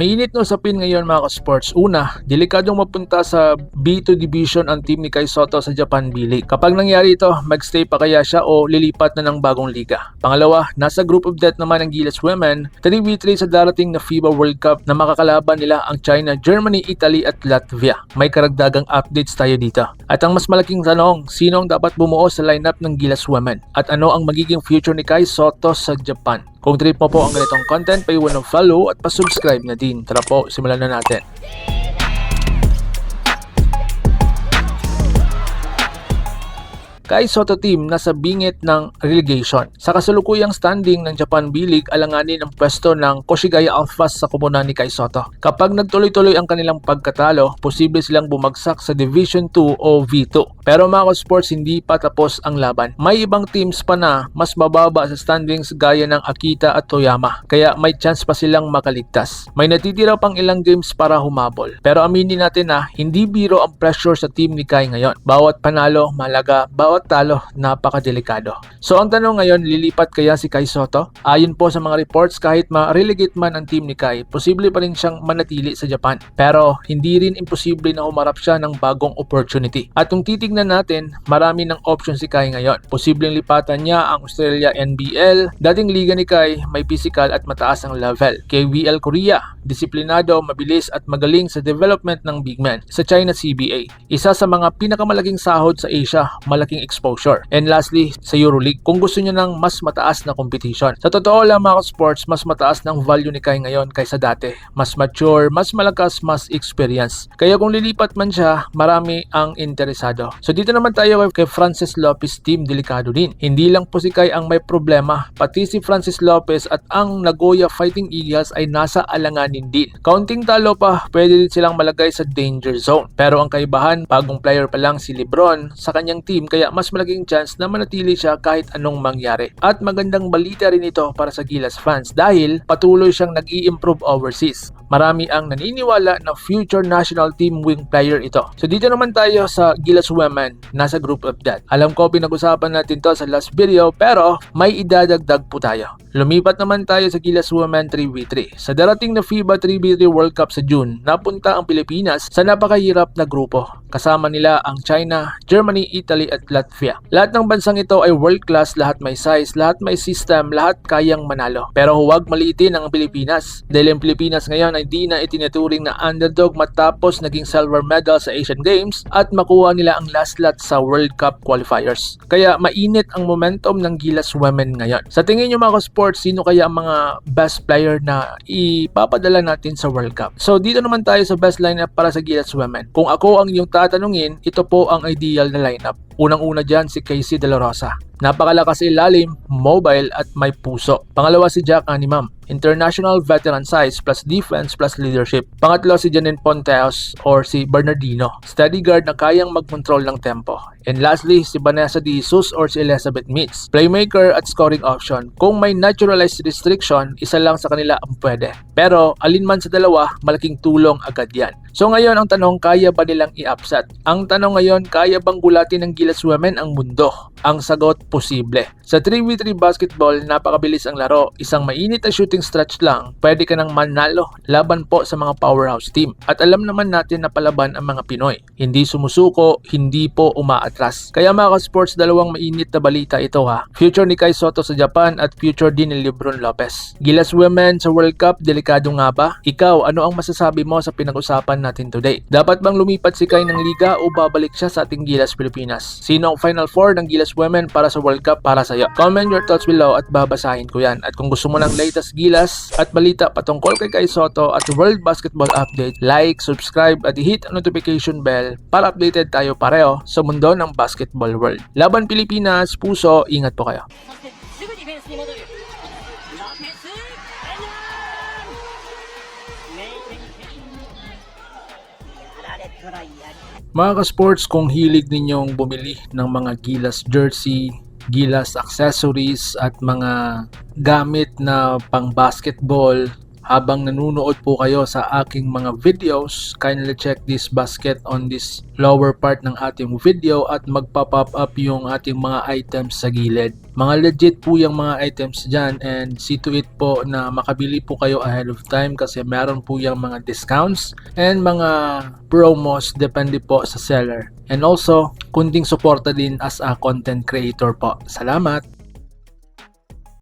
Mainit na usapin ngayon mga ka-sports. Una, delikadong mapunta sa B2 division ang team ni Kai Sotto sa Japan B-League. Kapag nangyari ito, magstay pa kaya siya o lilipat na ng bagong liga? Pangalawa, nasa group of death naman ang Gilas Women, 3v3 sa darating na FIBA World Cup na makakalaban nila ang China, Germany, Italy at Latvia. May karagdagang updates tayo dito. At ang mas malaking tanong, sino ang dapat bumuo sa lineup ng Gilas Women? At ano ang magiging future ni Kai Sotto sa Japan? Kung trip mo po ang ganitong content, paiwan ng follow at pasubscribe na din. Tara po, simulan na natin. Kai Sotto team nasa bingit ng relegation. Sa kasalukuyang standing ng Japan B-League, alanganin ang pwesto ng Koshigaya Alphas sa koponan ni Kai Sotto. Kapag nagtuloy-tuloy ang kanilang pagkatalo, posible silang bumagsak sa Division 2 o V2. Pero mga sports, hindi pa tapos ang laban. May ibang teams pa na mas mababa sa standings gaya ng Akita at Toyama, kaya may chance pa silang makaligtas. May natitira pang ilang games para humabol. Pero aminin natin na hindi biro ang pressure sa team ni Kai ngayon. Bawat panalo, malaga, bawat talo, napakadelikado. So ang tanong ngayon, lilipat kaya si Kai Sotto? Ayon po sa mga reports, kahit ma-relegate man ang team ni Kai, posible pa rin siyang manatili sa Japan. Pero hindi rin imposible na humarap siya ng bagong opportunity. At kung titignan natin, marami ng options si Kai ngayon. Posibleng lipatan niya ang Australia NBL, dating liga ni Kai, may physical at mataas ang level. KVL Korea, disiplinado, mabilis at magaling sa development ng big man. Sa China CBA, isa sa mga pinakamalaking sahod sa Asia, malaking exposure. And lastly, sa EuroLeague, kung gusto niyo ng mas mataas na competition. Sa totoo lang mga sports, mas mataas ng value ni Kai ngayon kaysa dati. Mas mature, mas malakas, mas experience. Kaya kung lilipat man siya, marami ang interesado. So dito naman tayo kay Francis Lopez team, delikado din. Hindi lang po si Kai ang may problema, pati si Francis Lopez at ang Nagoya Fighting Eagles ay nasa alanganin din. Kaunting talo pa, pwede din silang malagay sa danger zone. Pero ang kaibahan, bagong player pa lang si Lebron sa kanyang team, kaya mas malaking chance na manatili siya kahit anong mangyari. At magandang balita rin ito para sa Gilas fans dahil patuloy siyang nag-i-improve overseas. Marami ang naniniwala na future national team wing player ito. So dito naman tayo sa Gilas Women, nasa group of death. Alam ko pinag-usapan natin to sa last video pero may idadagdag po tayo. Lumipat naman tayo sa Gilas Women 3v3. Sa darating na FIBA 3v3 World Cup sa June, napunta ang Pilipinas sa napakahirap na grupo. Kasama nila ang China, Germany, Italy at Latvia. Lahat ng bansang ito ay world class, lahat may size, lahat may system, lahat kayang manalo. Pero huwag maliitin ang Pilipinas. Dahil ang Pilipinas ngayon ay di na itinuturing na underdog matapos naging silver medal sa Asian Games at makuha nila ang last slot sa World Cup qualifiers. Kaya mainit ang momentum ng Gilas Women ngayon. Sa tingin nyo mga sports, sino kaya ang mga best player na ipapadala natin sa World Cup? So dito naman tayo sa best lineup para sa Gilas Women. Kung ako ang iyong tatanungin, ito po ang ideal na lineup. Unang-una dyan si Casey De La Rosa. Napakalakas ilalim, mobile at may puso. Pangalawa si Jack Animam. International veteran size plus defense plus leadership. Pangatlo si Janine Ponteos or si Bernardino. Steady guard na kayang mag-control ng tempo. And lastly, si Vanessa De Jesus or si Elizabeth Meets. Playmaker at scoring option. Kung may naturalized restriction, isa lang sa kanila ang pwede. Pero alin man sa dalawa, malaking tulong agad yan. So ngayon ang tanong, kaya ba nilang i-upset? Ang tanong ngayon, kaya bang gulatin ng Gilas Women ang mundo? Ang sagot, posible. Sa 3v3 basketball, napakabilis ang laro. Isang mainit na shooting stretch lang, pwede ka nang manalo laban po sa mga powerhouse team. At alam naman natin na palaban ang mga Pinoy. Hindi sumusuko, hindi po umaatras. Kaya mga ka-sports, dalawang mainit na balita ito ha. Future ni Kai Sotto sa Japan at future din ni Lebron Lopez. Gilas Women sa World Cup, delikado nga ba? Ikaw, ano ang masasabi mo sa pinag-usapan natin today? Dapat bang lumipat si Kai ng liga o babalik siya sa ating Gilas Pilipinas? Sino ang Final Four ng Gilas Women para sa World Cup para sa'yo? Comment your thoughts below at babasahin ko yan. At kung gusto mo ng latest Gilas at balita patungkol kay Kai Sotto at World Basketball Update, like, subscribe at i-hit ang notification bell para updated tayo pareho sa mundo ng basketball world. Laban Pilipinas, puso, ingat po kayo. Mga ka-sports, kung hilig ninyong bumili ng mga Gilas jersey, Gilas accessories at mga gamit na pang basketball, Habang nanonood po kayo sa aking mga videos, kindly check this basket on this lower part ng ating video at magpa-pop up yung ating mga items sa gilid. Mga legit po yung mga items dyan, and see to it po na makabili po kayo ahead of time kasi meron po yung mga discounts and mga promos depende po sa seller. And also, kunting suporta din as a content creator po. Salamat!